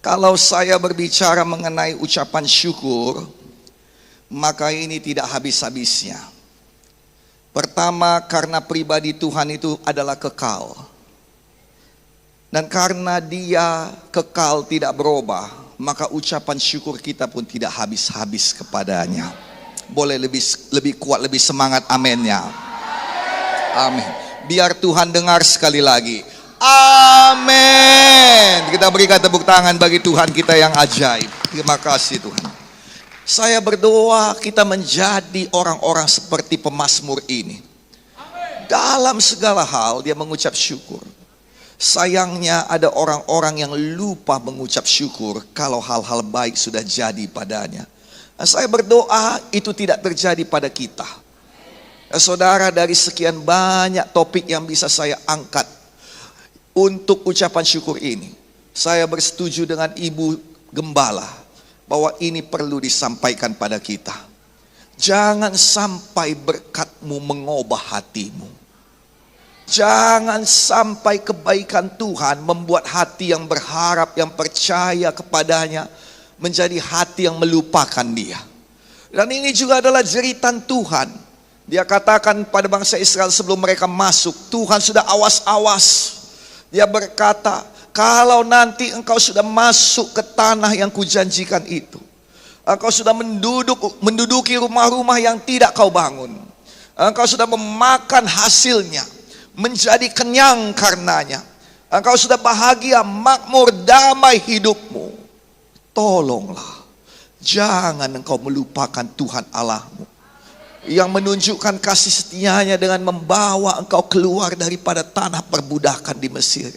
Kalau saya berbicara mengenai ucapan syukur, maka ini tidak habis-habisnya. Pertama, karena pribadi Tuhan itu adalah kekal. Dan karena Dia kekal tidak berubah, maka ucapan syukur kita pun tidak habis-habis kepadanya. Boleh lebih kuat, lebih semangat amennya. Amin. Biar Tuhan dengar sekali lagi. Amin. Kita berikan tepuk tangan bagi Tuhan kita yang ajaib. Terima kasih Tuhan. Saya berdoa kita menjadi orang-orang seperti pemazmur ini. Dalam segala hal dia mengucap syukur. Sayangnya ada orang-orang yang lupa mengucap syukur kalau hal-hal baik sudah jadi padanya. Saya berdoa itu tidak terjadi pada kita. Saudara, dari sekian banyak topik yang bisa saya angkat untuk ucapan syukur ini, saya bersetuju dengan Ibu Gembala bahwa ini perlu disampaikan pada kita. Jangan sampai berkat-Mu mengubah hatimu. Jangan sampai kebaikan Tuhan membuat hati yang berharap, yang percaya kepadanya menjadi hati yang melupakan Dia. Dan ini juga adalah jeritan Tuhan. Dia katakan pada bangsa Israel sebelum mereka masuk, Tuhan sudah awas-awas. Dia berkata, kalau nanti engkau sudah masuk ke tanah yang kujanjikan itu, engkau sudah menduduki rumah-rumah yang tidak kau bangun, engkau sudah memakan hasilnya, menjadi kenyang karenanya, engkau sudah bahagia, makmur, damai hidupmu. Tolonglah, jangan engkau melupakan Tuhan Allahmu yang menunjukkan kasih setianya dengan membawa engkau keluar daripada tanah perbudakan di Mesir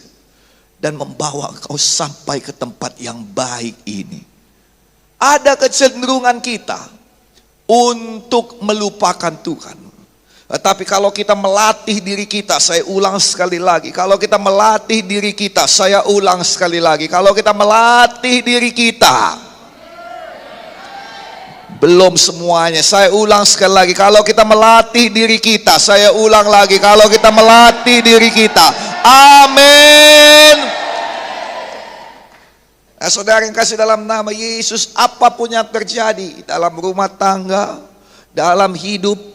dan membawa engkau sampai ke tempat yang baik ini. Ada kecenderungan kita untuk melupakan Tuhan. Tetapi kalau kita melatih diri kita, saya ulang sekali lagi, kalau kita melatih diri kita, saya ulang sekali lagi, kalau kita melatih diri kita, belum semuanya, saya ulang sekali lagi, kalau kita melatih diri kita, saya ulang lagi, kalau kita melatih diri kita, amin. Nah, saudara yang kasih dalam nama Yesus, apapun yang terjadi dalam rumah tangga, dalam hidup,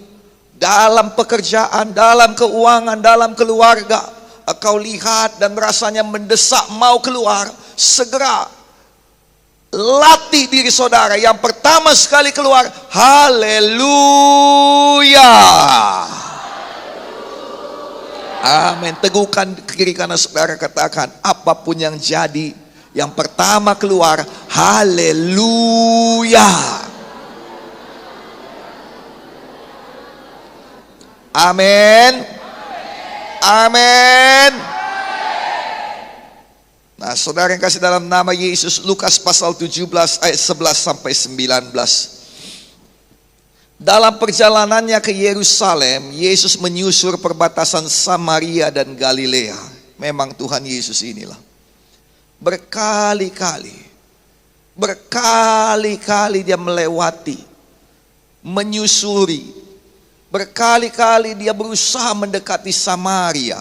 dalam pekerjaan, dalam keuangan, dalam keluarga, kau lihat dan rasanya mendesak mau keluar, segera latih diri saudara. Yang pertama sekali keluar, haleluya. Amin. Teguhkan kiri kanan saudara, katakan apapun yang jadi, yang pertama keluar, haleluya. Amin. Amin. Nah, saudara yang kasih dalam nama Yesus, Lukas pasal 17 ayat 11 sampai 19. Dalam perjalanannya ke Yerusalem, Yesus menyusur perbatasan Samaria dan Galilea. Memang Tuhan Yesus inilah. Berkali-kali dia melewati, menyusuri. Berkali-kali dia berusaha mendekati Samaria.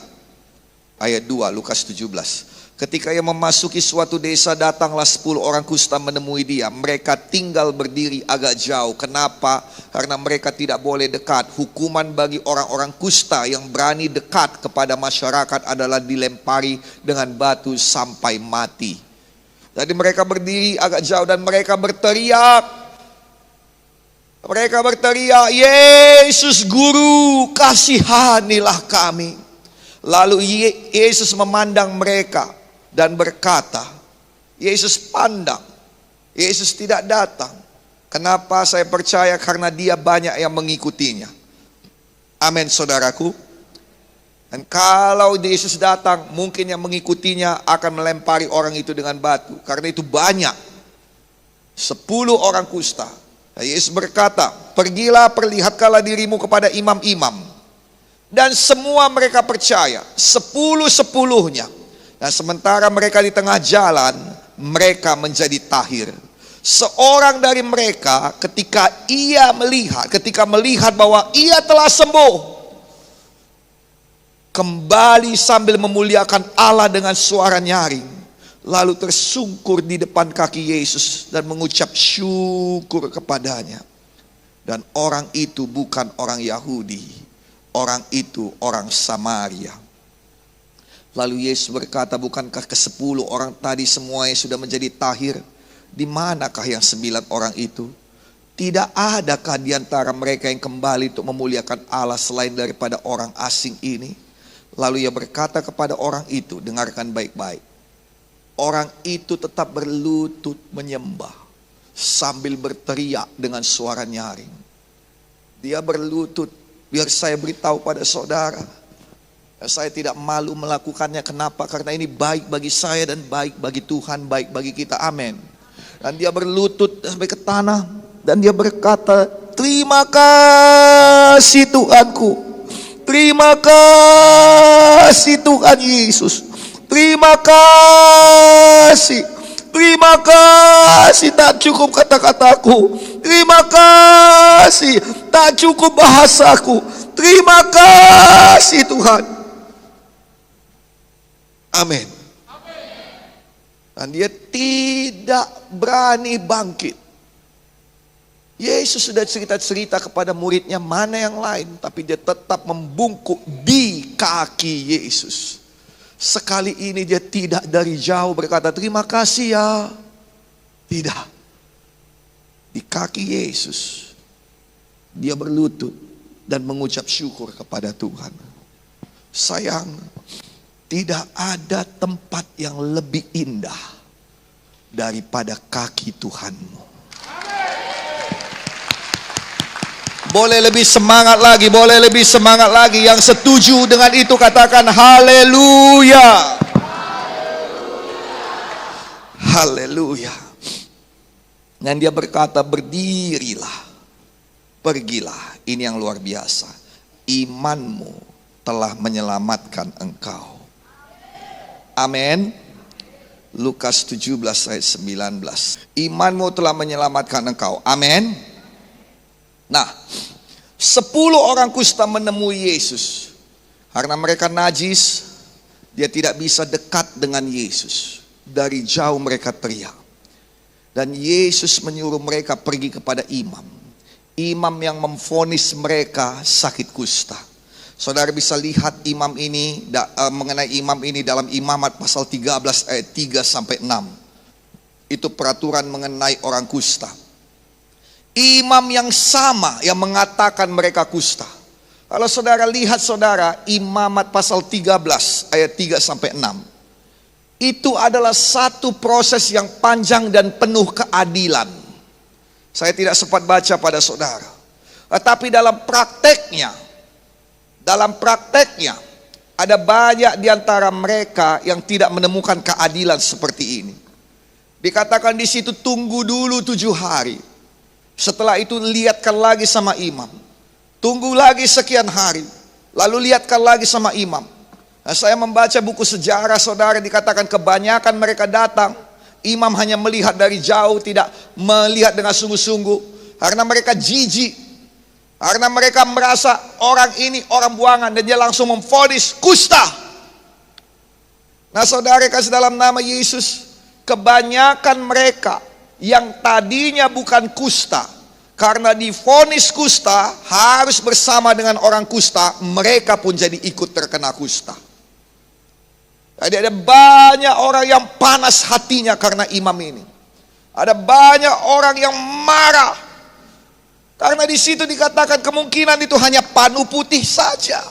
Ayat 2 Lukas 17. Ketika ia memasuki suatu desa, datanglah 10 orang kusta menemui dia. Mereka tinggal berdiri agak jauh. Kenapa? Karena mereka tidak boleh dekat. Hukuman bagi orang-orang kusta yang berani dekat kepada masyarakat adalah dilempari dengan batu sampai mati. Jadi mereka berdiri agak jauh dan mereka berteriak. Mereka berteriak, Yesus Guru, kasihanilah kami. Lalu Yesus memandang mereka dan berkata, Yesus pandang, Yesus tidak datang. Kenapa saya percaya? Karena dia banyak yang mengikutinya. Amin saudaraku. Dan kalau Yesus datang, mungkin yang mengikutinya akan melempari orang itu dengan batu. Karena itu banyak. 10 orang kusta. Nah, Yesus berkata, pergilah perlihatkanlah dirimu kepada imam-imam. Dan semua mereka percaya, 10-10-nya. Nah, sementara mereka di tengah jalan, mereka menjadi tahir. Seorang dari mereka ketika melihat bahwa ia telah sembuh, kembali sambil memuliakan Allah dengan suara nyaring. lalu tersungkur di depan kaki Yesus dan mengucap syukur kepadanya. Dan orang itu bukan orang Yahudi, orang itu orang Samaria. Lalu Yesus berkata, bukankah ke-10 orang tadi semuanya sudah menjadi tahir? Di manakah yang 9 orang itu? Tidak adakah di antara mereka yang kembali untuk memuliakan Allah selain daripada orang asing ini? Lalu ia berkata kepada orang itu, dengarkan baik-baik. Orang itu tetap berlutut menyembah sambil berteriak dengan suara nyaring. Dia berlutut, biar saya beritahu pada saudara, saya tidak malu melakukannya. Kenapa? Karena ini baik bagi saya dan baik bagi Tuhan, baik bagi kita. Amin. Dan dia berlutut sampai ke tanah dan dia berkata, terima kasih Tuhanku, terima kasih Tuhan Yesus, terima kasih, terima kasih. Tak cukup kata-kataku, terima kasih. Tak cukup bahasaku, terima kasih Tuhan. Amin. Dan dia tidak berani bangkit. Yesus sudah cerita-cerita kepada muridnya mana yang lain, tapi dia tetap membungkuk di kaki Yesus. Sekali ini dia tidak dari jauh berkata terima kasih ya. Tidak. Di kaki Yesus dia berlutut dan mengucap syukur kepada Tuhan. Sayang, tidak ada tempat yang lebih indah daripada kaki Tuhanmu. Boleh lebih semangat lagi, boleh lebih semangat lagi. Yang setuju dengan itu katakan haleluya. Haleluya. Dan dia berkata, berdirilah, pergilah. Ini yang luar biasa. Imanmu telah menyelamatkan engkau. Amin. Lukas 17 ayat 19. Imanmu telah menyelamatkan engkau. Amin. Nah, 10 orang kusta menemui Yesus. Karena mereka najis, dia tidak bisa dekat dengan Yesus. Dari jauh mereka teriak. Dan Yesus menyuruh mereka pergi kepada imam. Imam yang memvonis mereka sakit kusta. Saudara bisa lihat imam ini, mengenai imam ini dalam Imamat pasal 13 ayat 3 sampai 6. Itu peraturan mengenai orang kusta. Imam yang sama yang mengatakan mereka kusta. Kalau saudara lihat saudara, Imamat pasal 13 ayat 3 sampai 6. Itu adalah satu proses yang panjang dan penuh keadilan. Saya tidak sempat baca pada saudara. Tetapi dalam prakteknya ada banyak di antara mereka yang tidak menemukan keadilan seperti ini. Dikatakan di situ tunggu dulu 7 hari. Setelah itu lihatkan lagi sama imam. Tunggu lagi sekian hari. Lalu lihatkan lagi sama imam. Nah, saya membaca buku sejarah saudara, dikatakan kebanyakan mereka datang. Imam hanya melihat dari jauh, tidak melihat dengan sungguh-sungguh. Karena mereka jijik. Karena mereka merasa orang ini orang buangan. Dan dia langsung memvonis kusta. Nah saudara kasih dalam nama Yesus, kebanyakan mereka yang tadinya bukan kusta, karena divonis kusta harus bersama dengan orang kusta, mereka pun jadi ikut terkena kusta. Jadi ada banyak orang yang panas hatinya karena imam ini. Ada banyak orang yang marah karena di situ dikatakan kemungkinan itu hanya panu putih saja.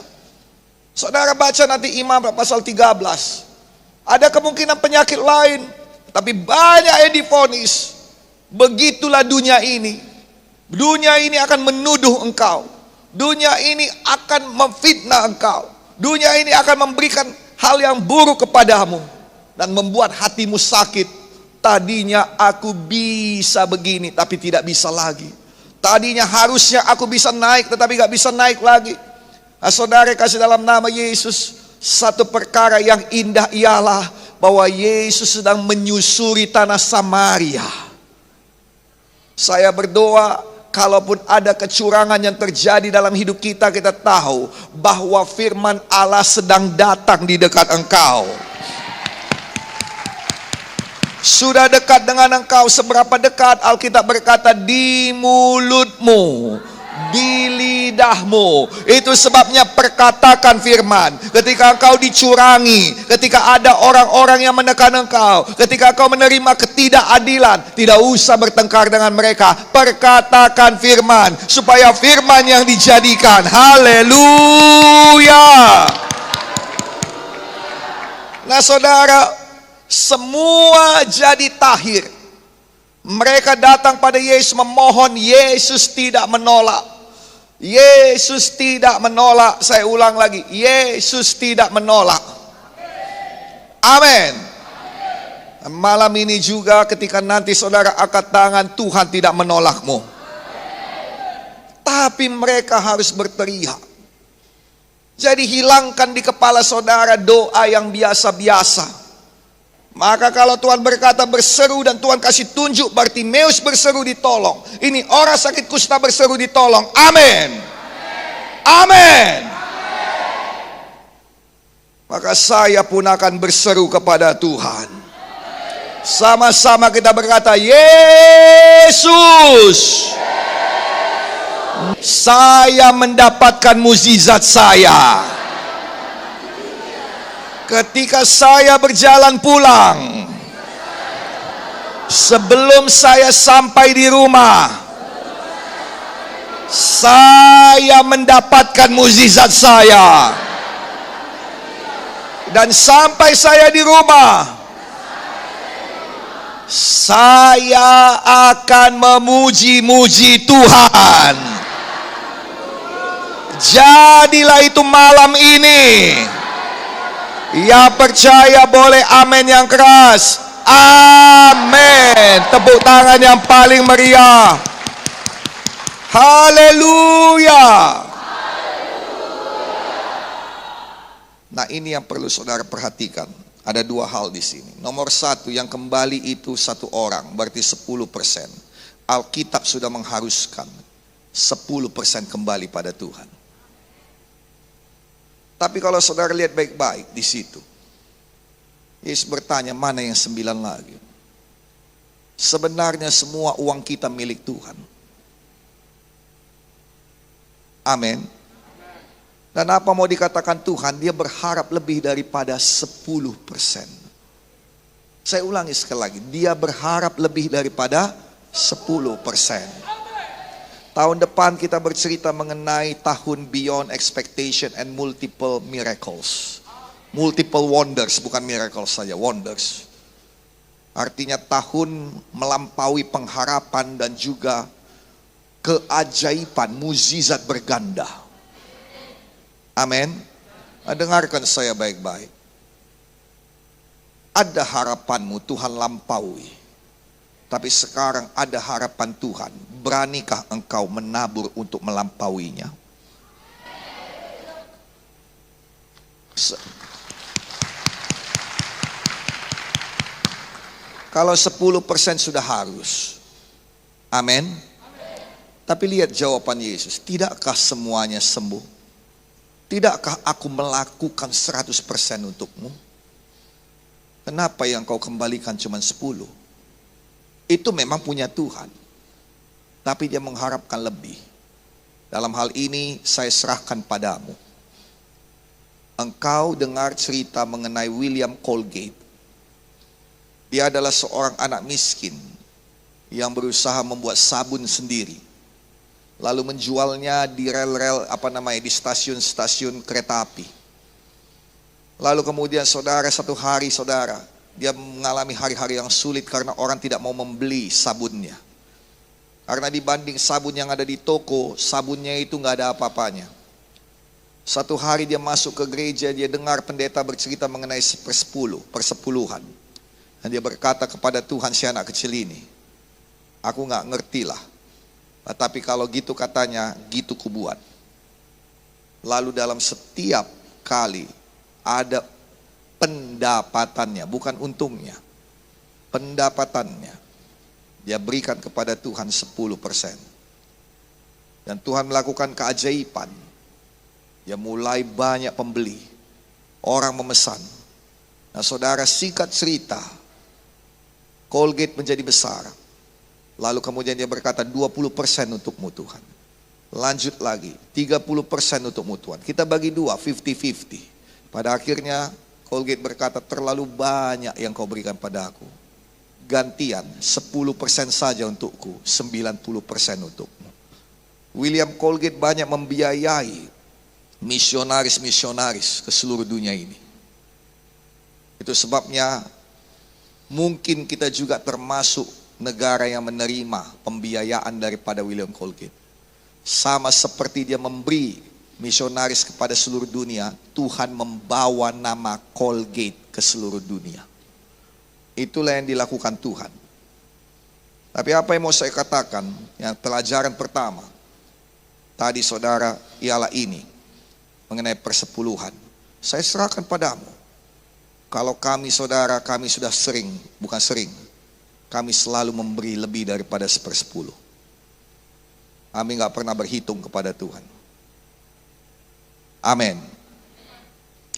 Saudara baca nanti Imamat pasal 13. Ada kemungkinan penyakit lain, tapi banyak yang divonis. Begitulah dunia ini. Dunia ini akan menuduh engkau. Dunia ini akan memfitnah engkau. Dunia ini akan memberikan hal yang buruk kepadamu dan membuat hatimu sakit. Tadinya aku bisa begini tapi tidak bisa lagi. Tadinya harusnya aku bisa naik tetapi gak bisa naik lagi. Nah, saudara kasih dalam nama Yesus, satu perkara yang indah ialah bahwa Yesus sedang menyusuri tanah Samaria. Saya berdoa, kalaupun ada kecurangan yang terjadi dalam hidup kita, kita tahu bahwa firman Allah sedang datang di dekat engkau. Sudah dekat dengan engkau. Seberapa dekat? Alkitab berkata di mulutmu, di lidahmu. Itu sebabnya perkatakan firman. Ketika engkau dicurangi, ketika ada orang-orang yang menekan engkau, ketika engkau menerima ketidakadilan, tidak usah bertengkar dengan mereka. Perkatakan firman, supaya firman yang dijadikan. Haleluya. Nah saudara, semua jadi tahir. Mereka datang pada Yesus memohon, Yesus tidak menolak. Yesus tidak menolak. Saya ulang lagi, Yesus tidak menolak. Amin. Malam ini juga ketika nanti saudara angkat tangan, Tuhan tidak menolakmu. Tapi mereka harus berteriak. Jadi hilangkan di kepala saudara doa yang biasa-biasa. Maka kalau Tuhan berkata berseru dan Tuhan kasih tunjuk, Bartimeus berseru ditolong. Ini orang sakit kusta berseru ditolong. Amin. Amin. Maka saya pun akan berseru kepada Tuhan. Sama-sama kita berkata, Yesus, saya mendapatkan mukjizat saya. Ketika saya berjalan pulang, sebelum saya sampai di rumah, saya mendapatkan mukjizat saya. Dan sampai saya di rumah, saya akan memuji-muji Tuhan. Jadilah itu malam ini. Ya percaya boleh amin yang keras. Amin. Tepuk tangan yang paling meriah. Haleluya. Nah ini yang perlu saudara perhatikan. Ada dua hal di sini. Nomor satu, yang kembali itu satu orang, berarti 10%. Alkitab sudah mengharuskan 10% kembali pada Tuhan. Tapi kalau saudara lihat baik-baik di situ, Yesus bertanya, mana yang 9 lagi? Sebenarnya semua uang kita milik Tuhan. Amin. Dan apa mau dikatakan Tuhan? Dia berharap lebih daripada 10%. Saya ulangi sekali lagi, dia berharap lebih daripada 10%. Tahun depan kita bercerita mengenai tahun beyond expectation and multiple miracles. Multiple wonders, bukan miracles saja, wonders. Artinya tahun melampaui pengharapan dan juga keajaiban, mukjizat berganda. Amin. Dengarkan saya baik-baik. Ada harapanmu Tuhan lampaui. Tapi sekarang ada harapan Tuhan. Beranikah engkau menabur untuk melampauinya? Kalau 10% sudah harus. Amin. Tapi lihat jawaban Yesus. Tidakkah semuanya sembuh? Tidakkah aku melakukan 100% untukmu? Kenapa yang kau kembalikan cuma 10? Itu memang punya Tuhan. Tapi dia mengharapkan lebih. Dalam hal ini saya serahkan padamu. Engkau dengar cerita mengenai William Colgate. Dia adalah seorang anak miskin yang berusaha membuat sabun sendiri. Lalu menjualnya di rel-rel di stasiun-stasiun kereta api. Lalu kemudian satu hari dia mengalami hari-hari yang sulit karena orang tidak mau membeli sabunnya. Karena dibanding sabun yang ada di toko, sabunnya itu nggak ada apa-apanya. Satu hari dia masuk ke gereja, dia dengar pendeta bercerita mengenai persepuluhan. Dan dia berkata kepada Tuhan, si anak kecil ini, aku nggak ngerti lah. Tapi kalau gitu katanya, gitu kubuat. Lalu dalam setiap kali ada pendapatannya, bukan untungnya, pendapatannya dia berikan kepada Tuhan 10%. Dan Tuhan melakukan keajaiban. Dia mulai banyak pembeli, orang memesan. Nah saudara, singkat cerita, Colgate menjadi besar. Lalu kemudian dia berkata 20% untukmu Tuhan. Lanjut lagi, 30% untukmu Tuhan. Kita bagi dua, 50-50. Pada akhirnya Colgate berkata, terlalu banyak yang kau berikan padaku. Gantian 10% saja untukku, 90% untukmu. William Colgate banyak membiayai misionaris-misionaris ke seluruh dunia ini. Itu sebabnya mungkin kita juga termasuk negara yang menerima pembiayaan daripada William Colgate. Sama seperti dia memberi misionaris kepada seluruh dunia, Tuhan membawa nama Colgate ke seluruh dunia. Itulah yang dilakukan Tuhan. Tapi apa yang mau saya katakan, yang pelajaran pertama tadi saudara, ialah ini, mengenai persepuluhan. Saya serahkan padamu. Kalau kami saudara, kami sudah sering, bukan sering, kami selalu memberi lebih daripada 1/10. Kami gak pernah berhitung kepada Tuhan. Amin.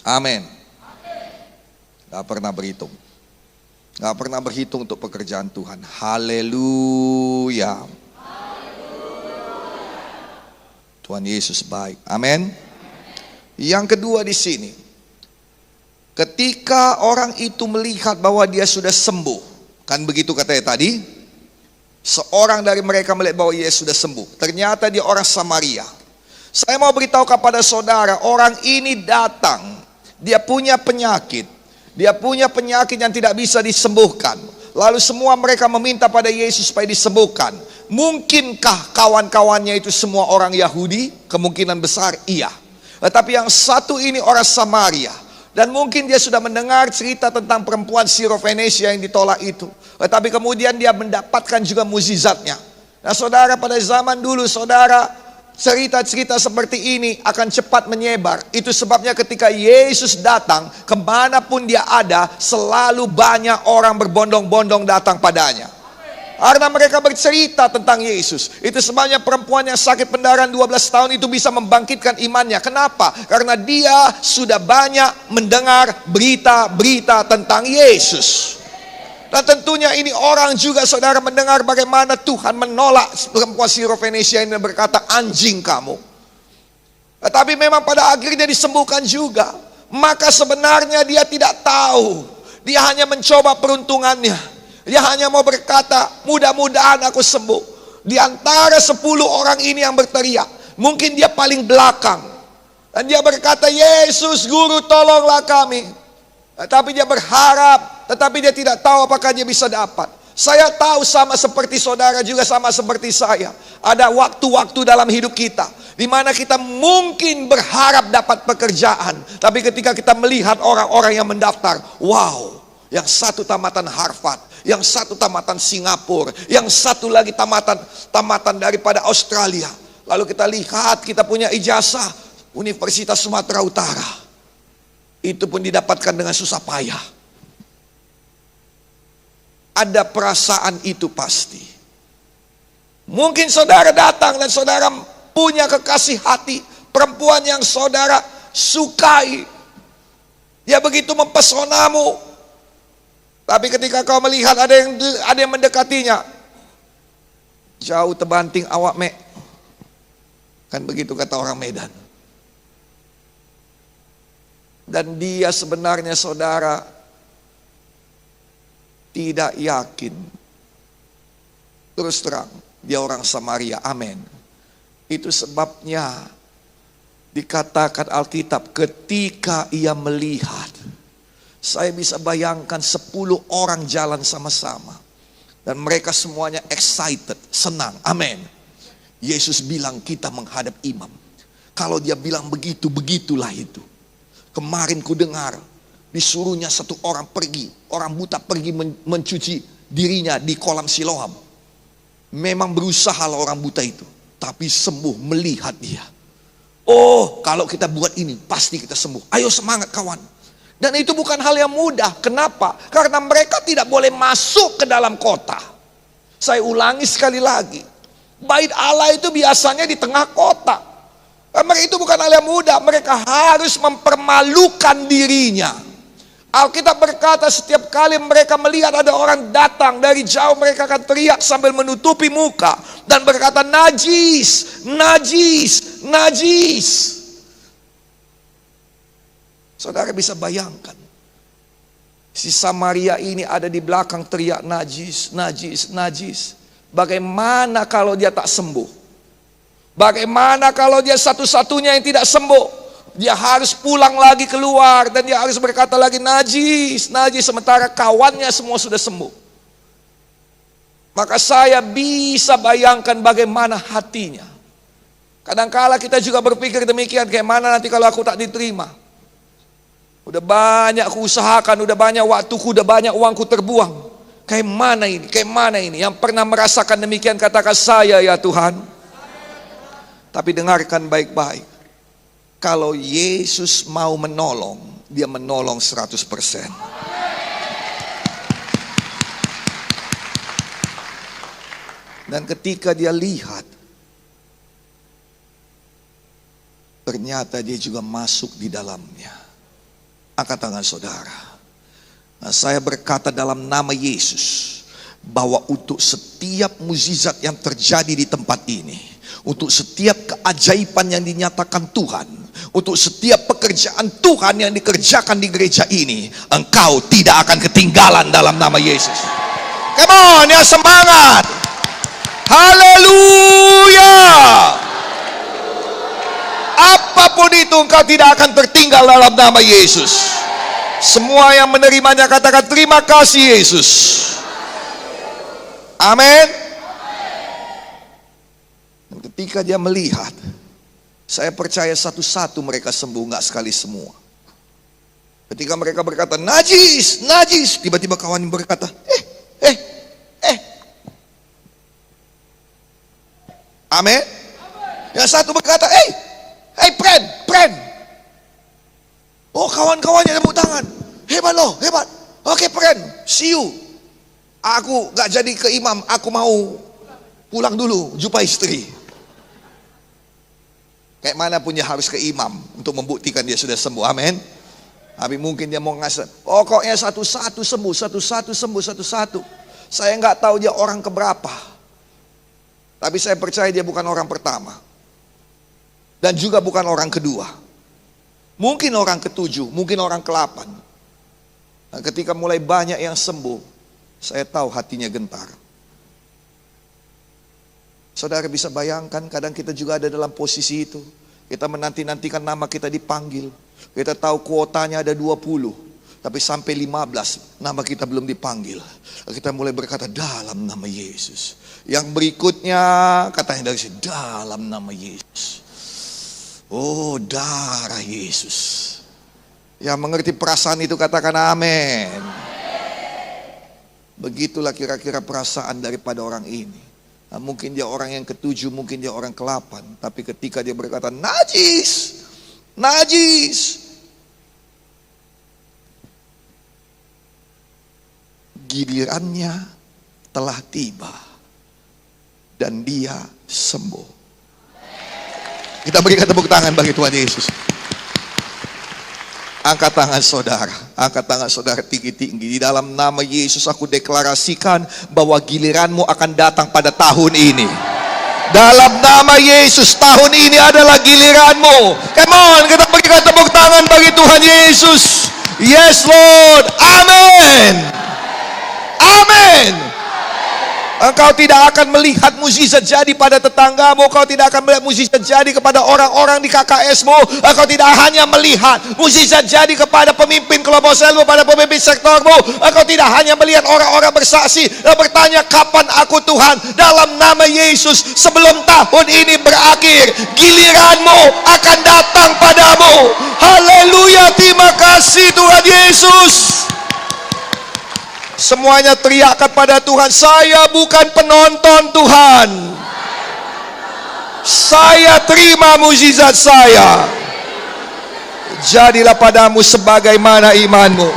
Amin. Gak pernah berhitung. Gak pernah berhitung untuk pekerjaan Tuhan. Haleluya. Tuhan Yesus baik. Amin. Yang kedua di sini, ketika orang itu melihat bahwa dia sudah sembuh, kan begitu katanya tadi, seorang dari mereka melihat bahwa Yesus sudah sembuh. Ternyata dia orang Samaria. Saya mau beritahu kepada saudara, orang ini datang, dia punya penyakit. Dia punya penyakit yang tidak bisa disembuhkan. Lalu semua mereka meminta pada Yesus supaya disembuhkan. Mungkinkah kawan-kawannya itu semua orang Yahudi? Kemungkinan besar iya. Tetapi yang satu ini orang Samaria. Dan mungkin dia sudah mendengar cerita tentang perempuan Sirofenesia yang ditolak itu. Tetapi kemudian dia mendapatkan juga mukjizatnya. Nah saudara, pada zaman dulu saudara, cerita-cerita seperti ini akan cepat menyebar. Itu sebabnya ketika Yesus datang, kemanapun dia ada, selalu banyak orang berbondong-bondong datang padanya. Karena mereka bercerita tentang Yesus. Itu sebabnya perempuan yang sakit pendarahan 12 tahun itu bisa membangkitkan imannya. Kenapa? Karena dia sudah banyak mendengar berita-berita tentang Yesus. Dan tentunya ini orang juga saudara mendengar bagaimana Tuhan menolak perempuan Sirofenesia ini, berkata, anjing kamu. Tetapi memang pada akhirnya disembuhkan juga. Maka sebenarnya dia tidak tahu. Dia hanya mencoba peruntungannya. Dia hanya mau berkata, mudah-mudahan aku sembuh. Di antara 10 orang ini yang berteriak, mungkin dia paling belakang. Dan dia berkata, Yesus guru tolonglah kami. Tetapi dia berharap, tetapi dia tidak tahu apakah dia bisa dapat. Saya tahu sama seperti saudara juga sama seperti saya. Ada waktu-waktu dalam hidup kita di mana kita mungkin berharap dapat pekerjaan. Tapi ketika kita melihat orang-orang yang mendaftar, wow, yang satu tamatan Harvard, yang satu tamatan Singapura, yang satu lagi tamatan daripada Australia. Lalu kita lihat kita punya ijazah Universitas Sumatera Utara. Itu pun didapatkan dengan susah payah. Ada perasaan itu pasti. Mungkin saudara datang dan saudara punya kekasih hati, perempuan yang saudara sukai. Dia begitu mempesonamu. Tapi ketika kau melihat ada yang mendekatinya, jauh terbanting awak mek. Kan begitu kata orang Medan. Dan dia sebenarnya saudara tidak yakin. Terus terang, dia orang Samaria, amin. Itu sebabnya dikatakan Alkitab, ketika ia melihat, saya bisa bayangkan 10 orang jalan sama-sama. Dan mereka semuanya excited, senang, amin. Yesus bilang kita menghadap imam. Kalau dia bilang begitu, begitulah itu. Kemarin ku dengar, disuruhnya satu orang pergi, orang buta pergi mencuci dirinya di kolam Siloam. Memang berusaha lah orang buta itu, tapi sembuh melihat dia. Oh, kalau kita buat ini, pasti kita sembuh. Ayo semangat kawan. Dan itu bukan hal yang mudah. Kenapa? Karena mereka tidak boleh masuk ke dalam kota. Saya ulangi sekali lagi. Bait Allah itu biasanya di tengah kota. Mereka itu bukan hal yang mudah. Mereka harus mempermalukan dirinya. Alkitab berkata setiap kali mereka melihat ada orang datang dari jauh, mereka akan teriak sambil menutupi muka dan berkata, najis, najis, najis. Saudara bisa bayangkan, si Samaria ini ada di belakang teriak najis, najis, najis. Bagaimana kalau dia tak sembuh? Bagaimana kalau dia satu-satunya yang tidak sembuh? Dia harus pulang lagi keluar dan dia harus berkata lagi najis, najis, sementara kawannya semua sudah sembuh. Maka saya bisa bayangkan bagaimana hatinya. Kadangkala kita juga berpikir demikian, kayak mana nanti kalau aku tak diterima. Udah banyak aku usahakan, udah banyak waktuku, udah banyak uangku terbuang. Kayak mana ini, kayak mana ini? Yang pernah merasakan demikian katakan saya ya Tuhan. Tapi dengarkan baik-baik. Kalau Yesus mau menolong, dia menolong 100%. Dan ketika dia lihat, ternyata dia juga masuk di dalamnya. Angkat tangan saudara. Nah, saya berkata dalam nama Yesus, bahwa untuk setiap mukjizat yang terjadi di tempat ini, untuk setiap keajaiban yang dinyatakan Tuhan, untuk setiap pekerjaan Tuhan yang dikerjakan di gereja ini, engkau tidak akan ketinggalan dalam nama Yesus. Come on, ya semangat. Haleluya. Apapun itu engkau tidak akan tertinggal dalam nama Yesus. Semua yang menerimanya katakan terima kasih Yesus. Amin. Dan ketika dia melihat, saya percaya satu-satu mereka sembuh, nggak sekali semua. Ketika mereka berkata najis, najis, tiba-tiba kawan berkata amin. Yang satu berkata friend. Oh, kawan-kawannya tepuk tangan, hebat loh, hebat. Oke friend, see you. Aku gak jadi ke imam, aku mau pulang dulu, jumpa istri. Kayak mana pun dia harus ke imam untuk membuktikan dia sudah sembuh, amin. Tapi mungkin dia mau ngasih, pokoknya satu-satu sembuh, satu-satu sembuh, satu-satu. Saya gak tahu dia orang keberapa, tapi saya percaya dia bukan orang pertama, dan juga bukan orang kedua. Mungkin orang ketujuh, mungkin orang ke-8. Nah, ketika mulai banyak yang sembuh, saya tahu hatinya gentar. Saudara bisa bayangkan, kadang kita juga ada dalam posisi itu. Kita menanti-nantikan nama kita dipanggil. Kita tahu kuotanya ada 20, tapi sampai 15 nama kita belum dipanggil. Kita mulai berkata dalam nama Yesus. Yang berikutnya katanya dari sini, dalam nama Yesus. Oh, darah Yesus. Yang mengerti perasaan itu katakan amin. Begitulah kira-kira perasaan daripada orang ini. Nah, mungkin dia orang yang ke-7, mungkin dia orang ke-8. Tapi ketika dia berkata najis, najis, gilirannya telah tiba dan dia sembuh. Kita berikan tepuk tangan bagi Tuhan Yesus. Angkat tangan saudara tinggi-tinggi. Di dalam nama Yesus aku deklarasikan bahwa giliranmu akan datang pada tahun ini. Dalam nama Yesus, tahun ini adalah giliranmu. Come on, kita berikan tepuk tangan bagi Tuhan Yesus. Yes Lord, amin. Amin. Engkau tidak akan melihat mukjizat jadi pada tetanggamu. Engkau tidak akan melihat mukjizat jadi kepada orang-orang di KKS-mu. Engkau tidak hanya melihat mukjizat jadi kepada pemimpin kelompok selmu, pada pemimpin sektormu. Engkau tidak hanya melihat orang-orang bersaksi dan bertanya kapan aku Tuhan. Dalam nama Yesus, sebelum tahun ini berakhir, giliranmu akan datang padamu. Haleluya, terima kasih Tuhan Yesus. Semuanya teriak kepada Tuhan, saya bukan penonton Tuhan. Saya terima mukjizat saya. Jadilah padamu sebagaimana imanmu.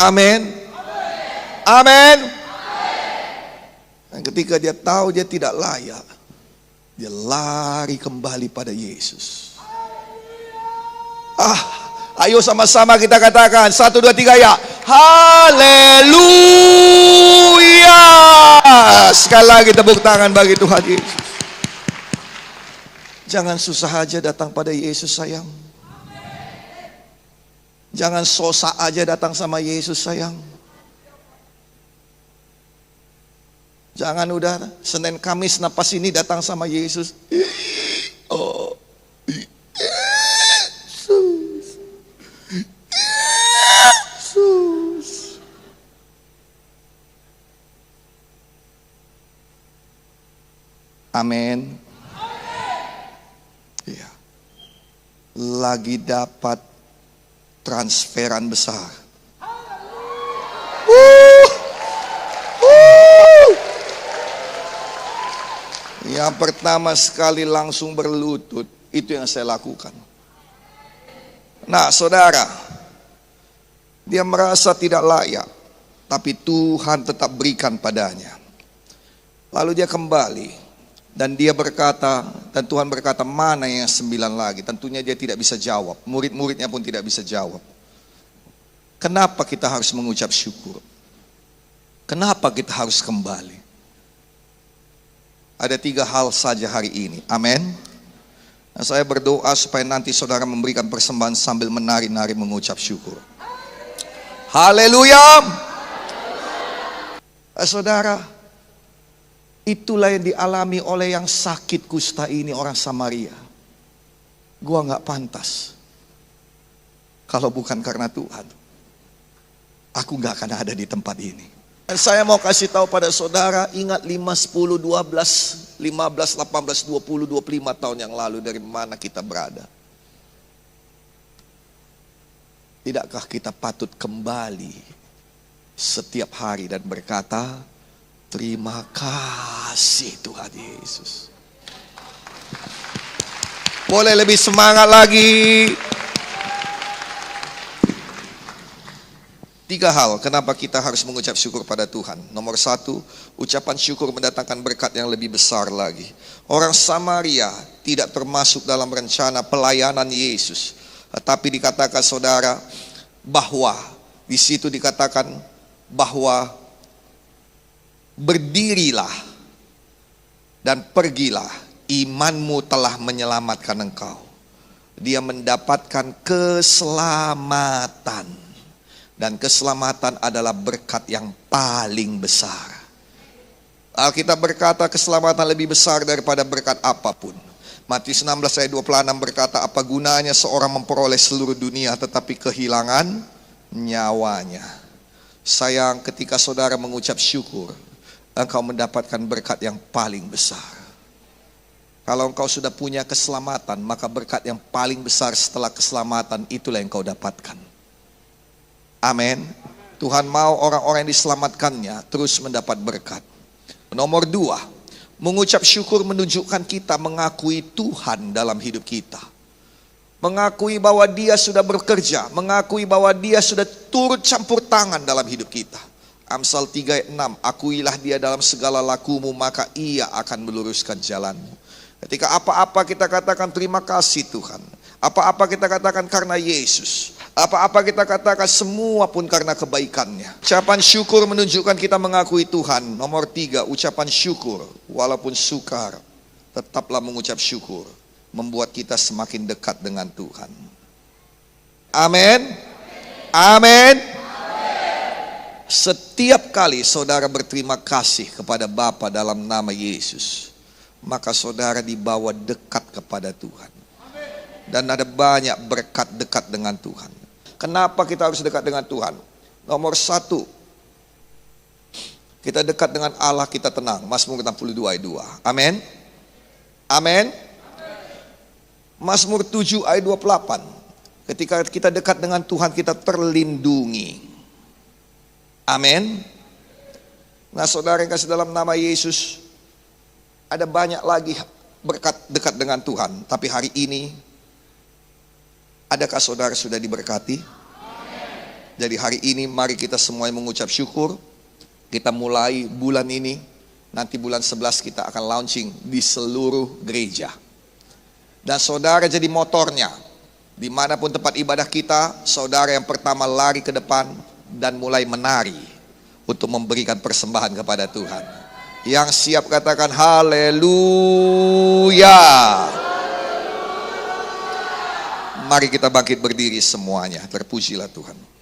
Amin. Amin. Dan ketika dia tahu dia tidak layak, dia lari kembali pada Yesus. Ayo sama-sama kita katakan 1, 2, 3 ya. Haleluya. Sekali lagi tepuk tangan bagi Tuhan Yesus. Jangan susah aja datang pada Yesus sayang. Jangan sosa aja datang sama Yesus sayang. Jangan udah Senin Kamis napas ini datang sama Yesus. Oh, Yesus. Yesus. Amin. Ya. Lagi dapat transferan besar. Yang pertama sekali langsung berlutut, itu yang saya lakukan. Nah, saudara, dia merasa tidak layak, tapi Tuhan tetap berikan padanya. Lalu dia kembali, dan dia berkata, dan Tuhan berkata, mana yang 9 lagi? Tentunya dia tidak bisa jawab, murid-muridnya pun tidak bisa jawab. Kenapa kita harus mengucap syukur? Kenapa kita harus kembali? Ada 3 hal saja hari ini. Amin. Nah, saya berdoa supaya nanti saudara memberikan persembahan sambil menari-nari mengucap syukur. Haleluya. Saudara, itulah yang dialami oleh yang sakit kusta ini, orang Samaria. Gua gak pantas. Kalau bukan karena Tuhan, aku gak akan ada di tempat ini. Dan saya mau kasih tahu pada saudara, ingat 5, 10, 12, 15, 18, 20, 25 tahun yang lalu dari mana kita berada. Tidakkah kita patut kembali setiap hari dan berkata, terima kasih Tuhan Yesus. Boleh lebih semangat lagi. 3 hal kenapa kita harus mengucap syukur pada Tuhan. Nomor 1, ucapan syukur mendatangkan berkat yang lebih besar lagi. Orang Samaria tidak termasuk dalam rencana pelayanan Yesus. Tetapi dikatakan saudara bahwa di situ dikatakan bahwa berdirilah dan pergilah, imanmu telah menyelamatkan engkau. Dia mendapatkan keselamatan. Dan keselamatan adalah berkat yang paling besar. Alkitab berkata keselamatan lebih besar daripada berkat apapun. Matius 16 ayat 26 berkata, apa gunanya seorang memperoleh seluruh dunia tetapi kehilangan nyawanya. Sayang, ketika saudara mengucap syukur, engkau mendapatkan berkat yang paling besar. Kalau engkau sudah punya keselamatan, maka berkat yang paling besar setelah keselamatan itulah yang engkau dapatkan. Amin. Tuhan mau orang-orang yang diselamatkannya terus mendapat berkat. Nomor 2, mengucap syukur menunjukkan kita mengakui Tuhan dalam hidup kita. Mengakui bahwa Dia sudah bekerja, mengakui bahwa Dia sudah turut campur tangan dalam hidup kita. Amsal 3 ayat 6, akuilah Dia dalam segala lakumu, maka Ia akan meluruskan jalanmu. Ketika apa-apa kita katakan terima kasih Tuhan. Apa-apa kita katakan karena Yesus. Apa-apa kita katakan semua pun karena kebaikannya. Ucapan syukur menunjukkan kita mengakui Tuhan. Nomor 3, ucapan syukur walaupun sukar, tetaplah mengucap syukur. Membuat kita semakin dekat dengan Tuhan. Amin. Amin. Setiap kali saudara berterima kasih kepada Bapa dalam nama Yesus, maka saudara dibawa dekat kepada Tuhan. Dan ada banyak berkat dekat dengan Tuhan. Kenapa kita harus dekat dengan Tuhan? Nomor 1, kita dekat dengan Allah, kita tenang. Mazmur 62 ayat 2. Amin. Amin. Mazmur 7 ayat 28. Ketika kita dekat dengan Tuhan, kita terlindungi. Amin. Nah, saudara yang kasih dalam nama Yesus, ada banyak lagi berkat dekat dengan Tuhan. Tapi hari ini, adakah saudara sudah diberkati? Jadi hari ini mari kita semuanya mengucap syukur. Kita mulai bulan ini, nanti bulan 11 kita akan launching di seluruh gereja. Dan saudara jadi motornya. Dimanapun tempat ibadah kita, saudara yang pertama lari ke depan dan mulai menari untuk memberikan persembahan kepada Tuhan. Yang siap katakan haleluya. Mari kita bangkit berdiri semuanya. Terpujilah Tuhan.